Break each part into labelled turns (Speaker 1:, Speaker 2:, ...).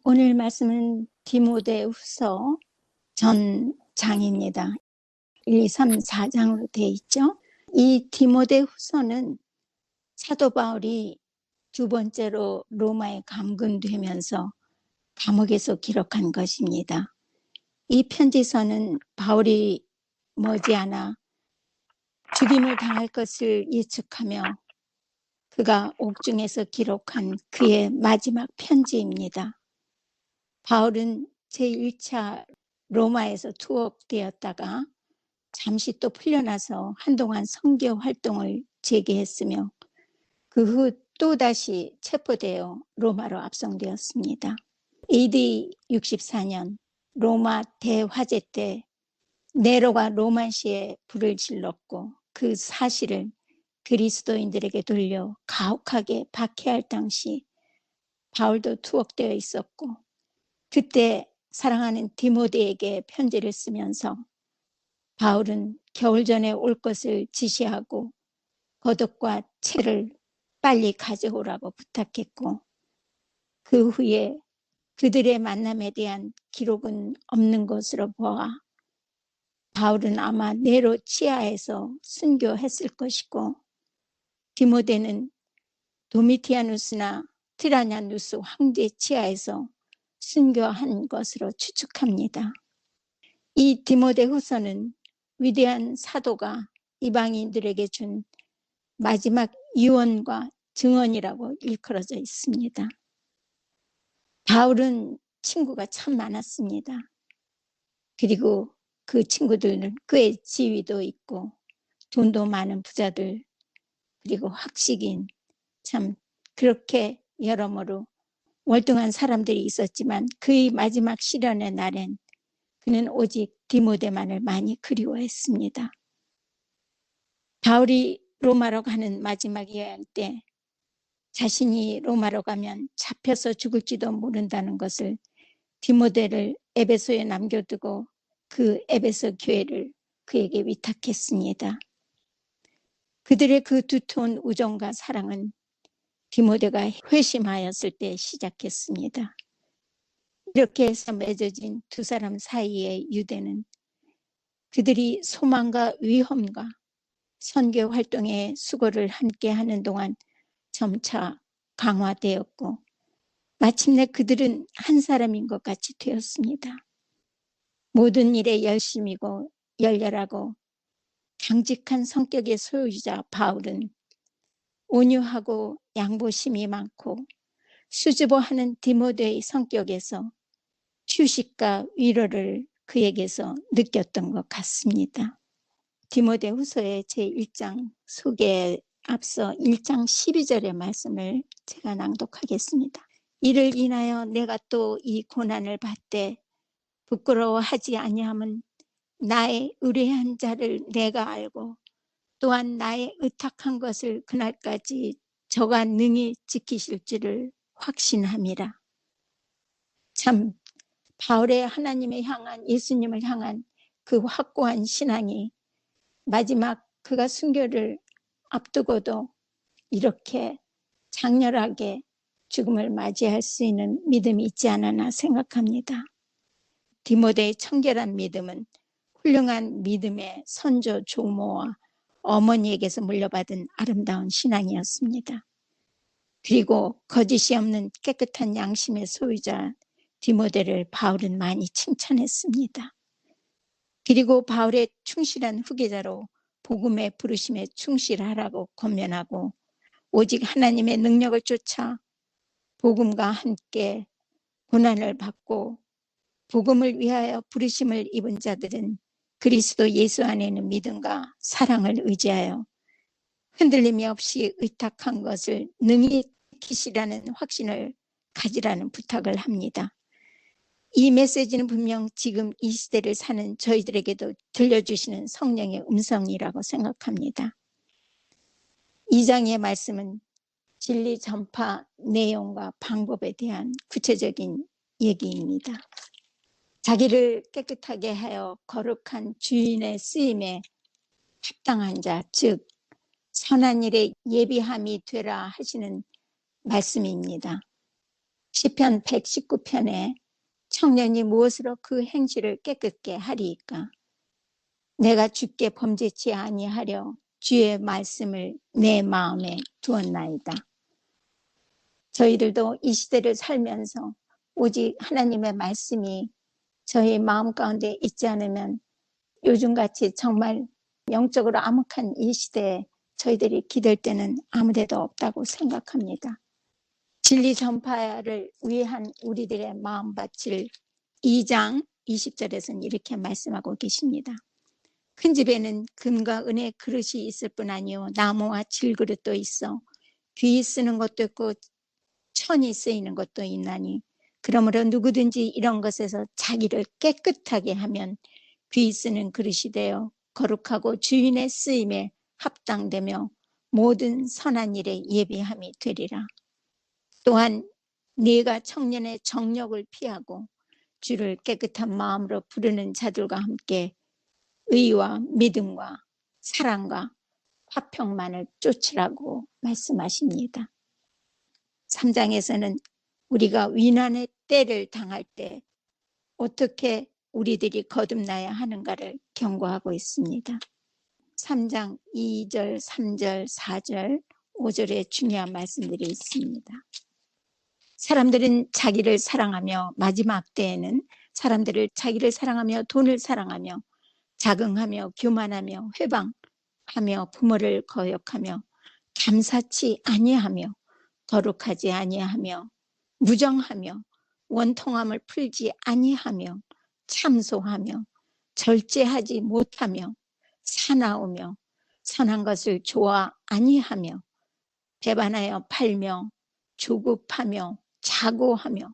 Speaker 1: 오늘 말씀은 디모데후서 전 장입니다. 1, 2, 3, 4장으로 되어 있죠. 이 디모데후서는 사도 바울이 두 번째로 로마에 감금되면서 감옥에서 기록한 것입니다. 이 편지서는 바울이 머지않아 죽임을 당할 것을 예측하며 그가 옥중에서 기록한 그의 마지막 편지입니다. 바울은 제1차 로마에서 투옥되었다가 잠시 또 풀려나서 한동안 선교 활동을 재개했으며 그 후 또다시 체포되어 로마로 압송되었습니다. AD 64년 로마 대화재 때 네로가 로마시에 불을 질렀고 그 사실을 그리스도인들에게 돌려 가혹하게 박해할 당시 바울도 투옥되어 있었고 그때 사랑하는 디모데에게 편지를 쓰면서 바울은 겨울 전에 올 것을 지시하고 겉옷과 채를 빨리 가져오라고 부탁했고 그 후에 그들의 만남에 대한 기록은 없는 것으로 보아 바울은 아마 네로 치하에서 순교했을 것이고 디모데는 도미티아누스나 트라냐누스 황제 치하에서 순교한 것으로 추측합니다. 이 디모데후서는 위대한 사도가 이방인들에게 준 마지막 유언과 증언이라고 일컬어져 있습니다. 바울은 친구가 참 많았습니다. 그리고 그 친구들은 꽤 지위도 있고 돈도 많은 부자들 그리고 학식인 참 그렇게 여러모로 월등한 사람들이 있었지만 그의 마지막 시련의 날엔 그는 오직 디모데만을 많이 그리워했습니다. 바울이 로마로 가는 마지막 여행 때 자신이 로마로 가면 잡혀서 죽을지도 모른다는 것을 디모데를 에베소에 남겨두고 그 에베소 교회를 그에게 위탁했습니다. 그들의 그 두터운 우정과 사랑은 디모데가 회심하였을 때 시작했습니다. 이렇게 해서 맺어진 두 사람 사이의 유대는 그들이 소망과 위험과 선교 활동에 수고를 함께 하는 동안 점차 강화되었고 마침내 그들은 한 사람인 것 같이 되었습니다. 모든 일에 열심이고 열렬하고 강직한 성격의 소유자 바울은 온유하고 양보심이 많고 수줍어하는 디모데의 성격에서 휴식과 위로를 그에게서 느꼈던 것 같습니다. 디모데후서의 제1장 소개에 앞서 1장 12절의 말씀을 제가 낭독하겠습니다. 이를 인하여 내가 또 이 고난을 받되 부끄러워하지 아니함은 나의 의뢰한 자를 내가 알고 또한 나의 의탁한 것을 그날까지 저가 능히 지키실 줄을 확신함이라. 참 바울의 하나님을 향한 예수님을 향한 그 확고한 신앙이 마지막 그가 순교를 앞두고도 이렇게 장렬하게 죽음을 맞이할 수 있는 믿음이 있지 않았나 생각합니다. 디모데의 청결한 믿음은 훌륭한 믿음의 선조 조모와 어머니에게서 물려받은 아름다운 신앙이었습니다. 그리고 거짓이 없는 깨끗한 양심의 소유자 디모데를 바울은 많이 칭찬했습니다. 그리고 바울의 충실한 후계자로 복음의 부르심에 충실하라고 권면하고 오직 하나님의 능력을 쫓아 복음과 함께 고난을 받고 복음을 위하여 부르심을 입은 자들은 그리스도 예수 안에 있는 믿음과 사랑을 의지하여 흔들림이 없이 의탁한 것을 능히 지키시라는 확신을 가지라는 부탁을 합니다. 이 메시지는 분명 지금 이 시대를 사는 저희들에게도 들려주시는 성령의 음성이라고 생각합니다. 2장의 말씀은 진리 전파 내용과 방법에 대한 구체적인 얘기입니다. 자기를 깨끗하게 하여 거룩한 주인의 쓰임에 합당한 자, 즉 선한 일에 예비함이 되라 하시는 말씀입니다. 시편 119편에 청년이 무엇으로 그 행실을 깨끗게 하리이까? 내가 주께 범죄치 아니하려 주의 말씀을 내 마음에 두었나이다. 저희들도 이 시대를 살면서 오직 하나님의 말씀이 저희 마음 가운데 있지 않으면 요즘같이 정말 영적으로 암흑한 이 시대에 저희들이 기댈 때는 아무데도 없다고 생각합니다. 진리 전파를 위한 우리들의 마음밭을 2장 20절에서는 이렇게 말씀하고 계십니다. 큰 집에는 금과 은의 그릇이 있을 뿐 아니요 나무와 질그릇도 있어 귀 쓰는 것도 있고 천이 쓰이는 것도 있나니 그러므로 누구든지 이런 것에서 자기를 깨끗하게 하면 귀 쓰는 그릇이 되어 거룩하고 주인의 쓰임에 합당되며 모든 선한 일에 예비함이 되리라. 또한 네가 청년의 정욕을 피하고 주를 깨끗한 마음으로 부르는 자들과 함께 의와 믿음과 사랑과 화평만을 쫓으라고 말씀하십니다. 3장에서는 우리가 위난의 때를 당할 때 어떻게 우리들이 거듭나야 하는가를 경고하고 있습니다. 3장 2절, 3절, 4절, 5절에 중요한 말씀들이 있습니다. 사람들은 자기를 사랑하며 마지막 때에는 사람들을 자기를 사랑하며 돈을 사랑하며 자긍하며 교만하며 회방하며 부모를 거역하며 감사치 아니하며 거룩하지 아니하며 무정하며 원통함을 풀지 아니하며 참소하며 절제하지 못하며 사나우며 선한 것을 좋아 아니하며 배반하여 팔며 조급하며 자고하며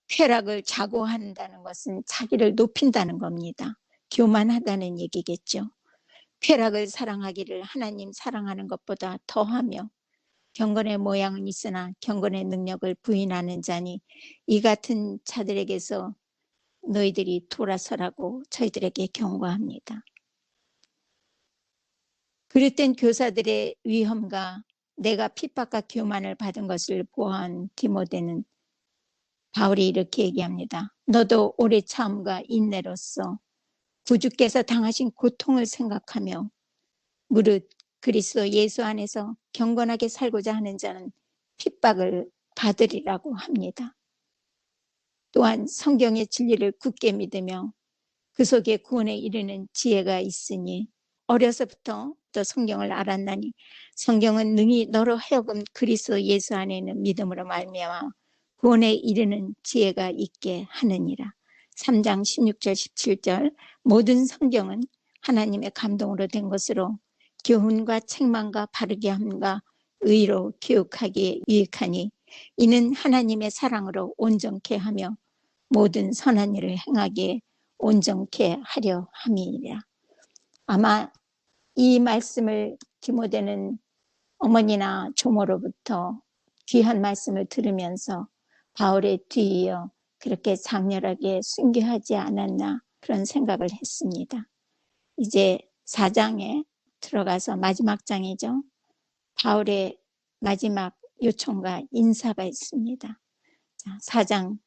Speaker 1: 쾌락을 자고한다는 것은 자기를 높인다는 겁니다. 교만하다는 얘기겠죠. 쾌락을 사랑하기를 하나님 사랑하는 것보다 더하며 경건의 모양은 있으나 경건의 능력을 부인하는 자니 이 같은 자들에게서 너희들이 돌아서라고 저희들에게 경고합니다. 그릇된 교사들의 위험과 내가 핍박과 교만을 받은 것을 보아한 디모데는 바울이 이렇게 얘기합니다. 너도 오래 참음과 인내로써 구주께서 당하신 고통을 생각하며 무릇 그리스도 예수 안에서 경건하게 살고자 하는 자는 핍박을 받으리라고 합니다. 또한 성경의 진리를 굳게 믿으며 그 속에 구원에 이르는 지혜가 있으니 어려서부터 또 성경을 알았나니 성경은 능히 너로 하여금 그리스도 예수 안에 있는 믿음으로 말미암아 구원에 이르는 지혜가 있게 하느니라. 3장 16절 17절 모든 성경은 하나님의 감동으로 된 것으로 교훈과 책망과 바르게 함과 의로 교육하기에 유익하니 이는 하나님의 사랑으로 온전케 하며 모든 선한 일을 행하기에 온전케 하려 함이니라. 아마 이 말씀을 디모데는 어머니나 조모로부터 귀한 말씀을 들으면서 바울의 뒤이어 그렇게 장렬하게 순교하지 않았나 그런 생각을 했습니다. 이제 4장에 들어가서 마지막 장이죠. 바울의 마지막 요청과 인사가 있습니다. 자, 4장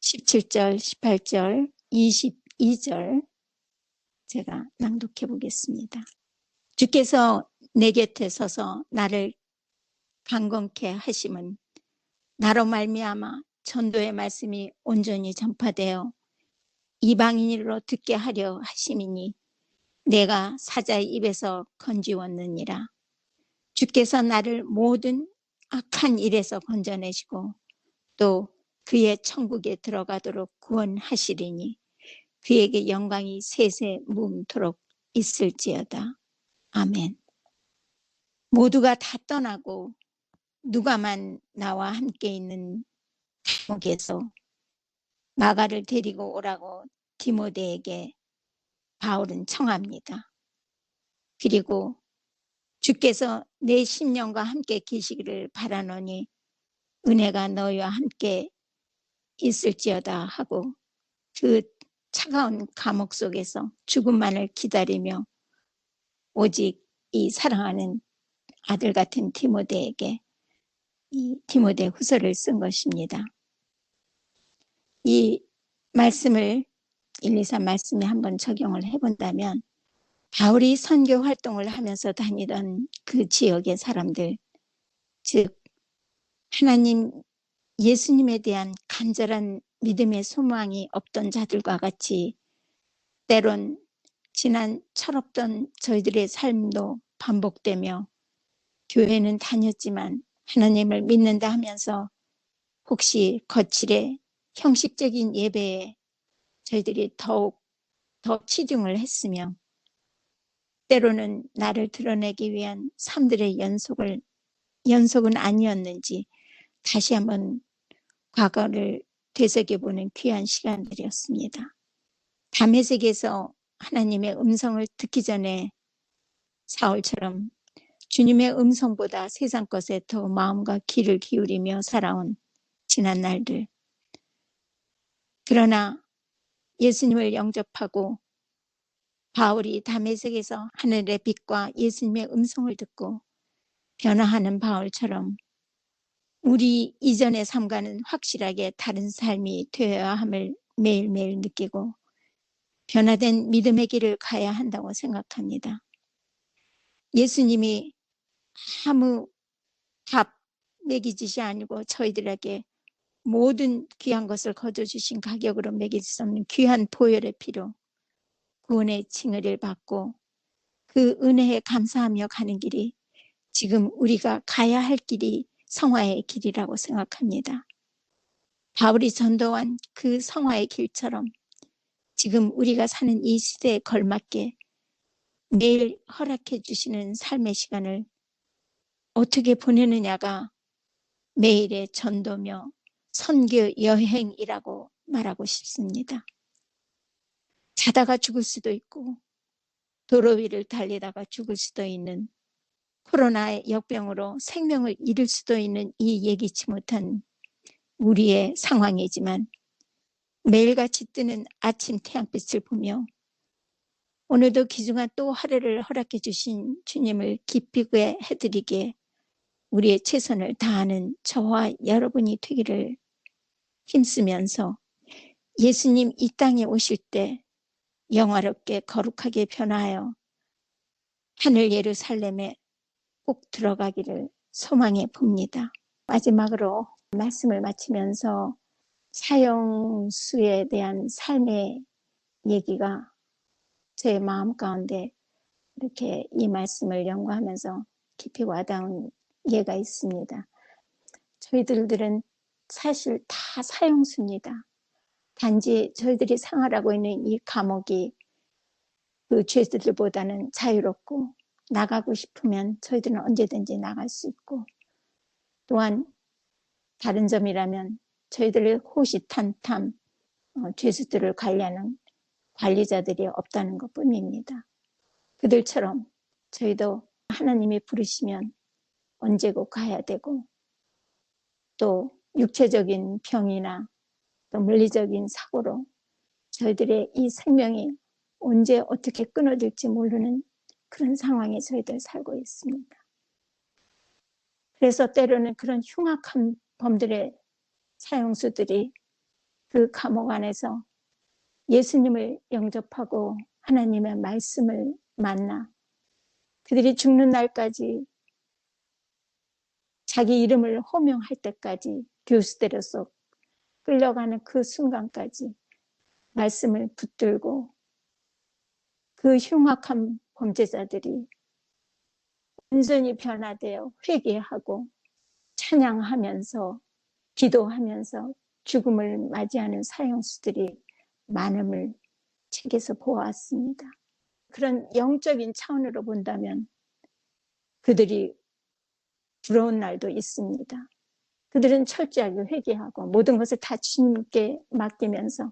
Speaker 1: 17절, 18절, 22절 제가 낭독해 보겠습니다. 주께서 내 곁에 서서 나를 강건케 하심은 나로 말미암아 전도의 말씀이 온전히 전파되어 이방인으로 듣게 하려 하심이니 내가 사자의 입에서 건지웠느니라. 주께서 나를 모든 악한 일에서 건져내시고 또 그의 천국에 들어가도록 구원하시리니 그에게 영광이 세세 무음토록 있을지어다. 아멘. 모두가 다 떠나고 누가만 나와 함께 있는 감옥에서 마가를 데리고 오라고 디모데에게 바울은 청합니다. 그리고 주께서 내 심령과 함께 계시기를 바라노니 은혜가 너희와 함께 있을지어다 하고 그 차가운 감옥 속에서 죽음만을 기다리며 오직 이 사랑하는 아들 같은 디모데에게 이 디모데 후서를 쓴 것입니다. 이 말씀을 1, 2, 3 말씀에 한번 적용을 해본다면 바울이 선교 활동을 하면서 다니던 그 지역의 사람들, 즉 하나님 예수님에 대한 간절한 믿음의 소망이 없던 자들과 같이 때론 지난 철없던 저희들의 삶도 반복되며 교회는 다녔지만 하나님을 믿는다 하면서 혹시 거칠에 형식적인 예배에 저희들이 더 치중을 했으며 때로는 나를 드러내기 위한 삶들의 연속은 아니었는지 다시 한번 과거를 되새겨보는 귀한 시간들이었습니다. 다메섹에서 하나님의 음성을 듣기 전에 사울처럼 주님의 음성보다 세상 것에 더 마음과 귀를 기울이며 살아온 지난 날들. 그러나 예수님을 영접하고 바울이 다메섹에서 하늘의 빛과 예수님의 음성을 듣고 변화하는 바울처럼 우리 이전의 삶과는 확실하게 다른 삶이 되어야 함을 매일매일 느끼고 변화된 믿음의 길을 가야 한다고 생각합니다. 예수님이 아무 값 매기짓이 아니고 저희들에게 모든 귀한 것을 거둬주신 가격으로 매길 수 없는 귀한 보혈의 피로 구원의 칭의를 받고 그 은혜에 감사하며 가는 길이 지금 우리가 가야 할 길이 성화의 길이라고 생각합니다. 바울이 전도한 그 성화의 길처럼 지금 우리가 사는 이 시대에 걸맞게 매일 허락해 주시는 삶의 시간을 어떻게 보내느냐가 매일의 전도며 선교 여행이라고 말하고 싶습니다. 자다가 죽을 수도 있고 도로 위를 달리다가 죽을 수도 있는 코로나의 역병으로 생명을 잃을 수도 있는 이 예기치 못한 우리의 상황이지만 매일같이 뜨는 아침 태양빛을 보며 오늘도 귀중한 또 하루를 허락해 주신 주님을 기쁘게 해드리기에 우리의 최선을 다하는 저와 여러분이 되기를 힘쓰면서 예수님 이 땅에 오실 때 영화롭게 거룩하게 변화하여 하늘 예루살렘에 꼭 들어가기를 소망해 봅니다. 마지막으로 말씀을 마치면서 사형수에 대한 삶의 얘기가 제 마음 가운데 이렇게 이 말씀을 연구하면서 깊이 와닿은 예가 있습니다. 저희들은 사실 다 사형수입니다. 단지 저희들이 생활하고 있는 이 감옥이 그 죄들보다는 자유롭고 나가고 싶으면 저희들은 언제든지 나갈 수 있고 또한 다른 점이라면 저희들의 호시탐탐 죄수들을 관리하는 관리자들이 없다는 것뿐입니다. 그들처럼 저희도 하나님이 부르시면 언제고 가야 되고 또 육체적인 병이나 또 물리적인 사고로 저희들의 이 생명이 언제 어떻게 끊어질지 모르는 그런 상황에 저희들 살고 있습니다. 그래서 때로는 그런 흉악한 범들의 사형수들이 그 감옥 안에서 예수님을 영접하고 하나님의 말씀을 만나 그들이 죽는 날까지 자기 이름을 호명할 때까지 교수들로서 끌려가는 그 순간까지 말씀을 붙들고 그 흉악한 범죄자들이 온전히 변화되어 회개하고 찬양하면서 기도하면서 죽음을 맞이하는 사형수들이 많음을 책에서 보았습니다. 그런 영적인 차원으로 본다면 그들이 부러운 날도 있습니다. 그들은 철저하게 회개하고 모든 것을 다 주님께 맡기면서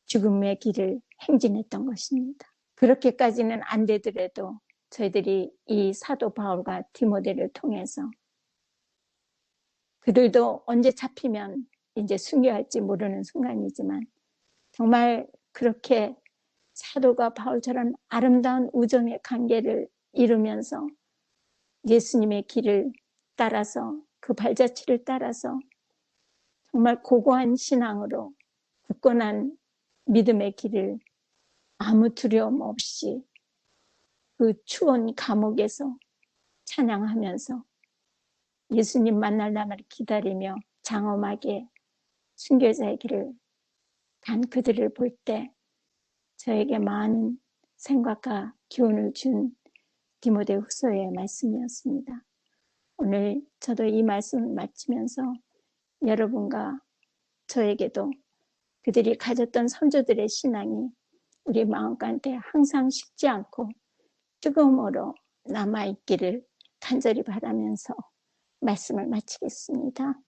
Speaker 1: 죽음의 길을 행진했던 것입니다. 그렇게까지는 안 되더라도 저희들이 이 사도 바울과 디모데를 통해서 그들도 언제 잡히면 이제 순교할지 모르는 순간이지만 정말 그렇게 사도가 바울처럼 아름다운 우정의 관계를 이루면서 예수님의 길을 따라서 그 발자취를 따라서 정말 고고한 신앙으로 굳건한 믿음의 길을 아무 두려움 없이 그 추운 감옥에서 찬양하면서 예수님 만날 날을 기다리며 장엄하게 순교자의 길을 간 그들을 볼 때 저에게 많은 생각과 기운을 준 디모데후서의 말씀이었습니다. 오늘 저도 이 말씀을 마치면서 여러분과 저에게도 그들이 가졌던 선조들의 신앙이 우리 마음 가운데 항상 식지 않고 뜨거움으로 남아있기를 간절히 바라면서 말씀을 마치겠습니다.